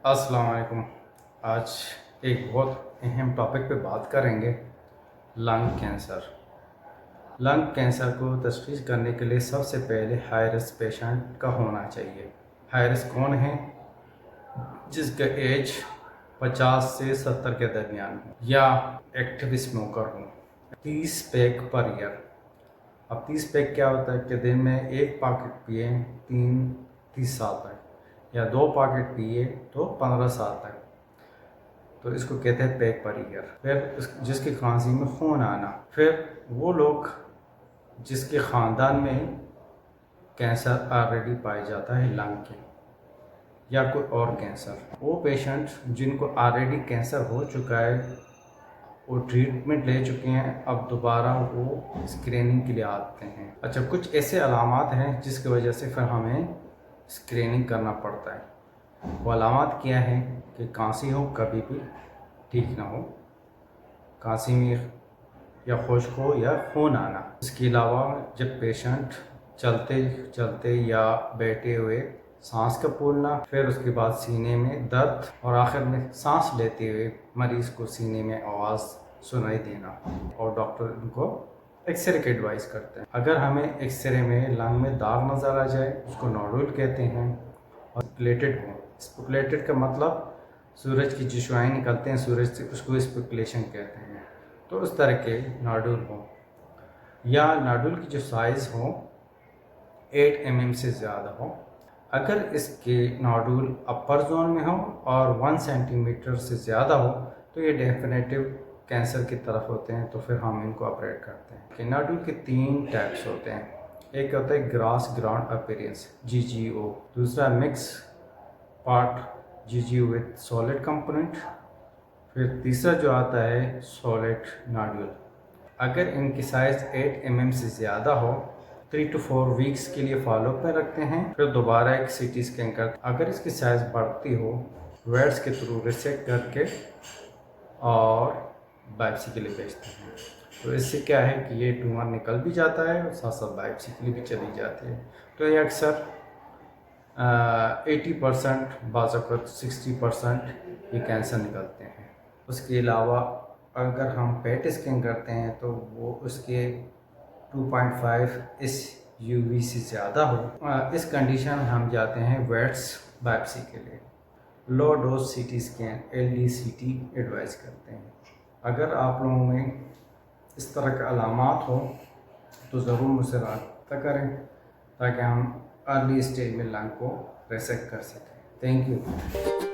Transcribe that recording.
अस्सलाम वालेकुम। आज एक बहुत अहम टॉपिक पे बात करेंगे, लंग कैंसर। लंग कैंसर को तशख़ीस करने के लिए सबसे पहले हाई रिस्क पेशेंट का होना चाहिए। हाई रिस्क कौन है? जिसका एज 50 से 70 के दरमियान हो या एक्टिव स्मोकर हो। 30 पैक पर ईयर। अब 30 पैक क्या होता है कि दिन में एक पैकेट पिए 30 साल तक, या 2 पैकेट पिए तो 15 साल तक। तो इसको कहते हैं पैक पर ईयर। फिर जिसकी खांसी में खून आना, फिर वो लोग जिसके ख़ानदान में कैंसर ऑलरेडी पाया जाता है लंग के या कोई और कैंसर, वो पेशेंट जिनको ऑलरेडी कैंसर हो चुका है, वो ट्रीटमेंट ले चुके हैं, अब दोबारा वो स्क्रीनिंग के लिए आते हैं। अच्छा, कुछ ऐसे अलामात हैं जिसकी वजह से फिर हमें स्क्रीनिंग करना पड़ता है। वो अलामात क्या है कि खांसी हो, कभी भी ठीक ना हो, खांसी में या खुश्क हो या खून आना। इसके अलावा जब पेशेंट चलते चलते या बैठे हुए सांस का फूलना, फिर उसके बाद सीने में दर्द, और आखिर में सांस लेते हुए मरीज को सीने में आवाज़ सुनाई देना, और डॉक्टर इनको एक्सरे की एडवाइस करते हैं। अगर हमें एक्सरे में लंग में दाग नज़र आ जाए, उसको नोडुल कहते हैं, और स्प्लिटेड हो। स्पेकुलेटेड का मतलब सूरज की जो शुआएं निकलते हैं सूरज से, उसको स्पेकुलेशन कहते हैं। तो उस तरह के नोडुल हो, या नोडुल की जो साइज़ हो 8 mm से ज़्यादा हो। अगर इसके नोडुल अपर जोन में हो और 1 सेंटीमीटर से ज़्यादा हो तो ये डेफिनेटिव कैंसर की तरफ होते हैं, तो फिर हम इनको ऑपरेट करते हैं। कि नोडुल के 3 टाइप्स होते हैं। एक होता है ग्रास ग्राउंड अपीयरेंस GGO, दूसरा mix part GGO with solid component, फिर तीसरा जो आता है सॉलिड नोडुल। अगर इनकी साइज़ 8 mm से ज़्यादा हो, 3 to 4 वीक्स के लिए फॉलो पे रखते हैं, फिर दोबारा एक CT स्कैन करते हैं। अगर इसकी साइज़ बढ़ती हो, वेट्स के थ्रू रिसेक्ट करके और बायोप्सी के लिए भेजते हैं। तो इससे क्या है कि ये ट्यूमर निकल भी जाता है और साथ साथ बायोप्सी के लिए भी चली जाती है। तो ये अक्सर 80%, बाज़ वक़्त 60% ये कैंसर निकलते हैं। उसके अलावा अगर हम पेट स्कैन करते हैं तो वो उसके 2.5 इस UV से ज़्यादा हो, इस कंडीशन में हम जाते हैं वेट्स बायोप्सी के लिए। Low dose CT scan LDCT advice करते हैं। अगर आप लोगों में इस तरह के अलामात हो तो ज़रूर मुझसे रब्ता करें, ताकि हम अर्ली स्टेज में लंग को रेसेक्ट कर सकें। Thank you.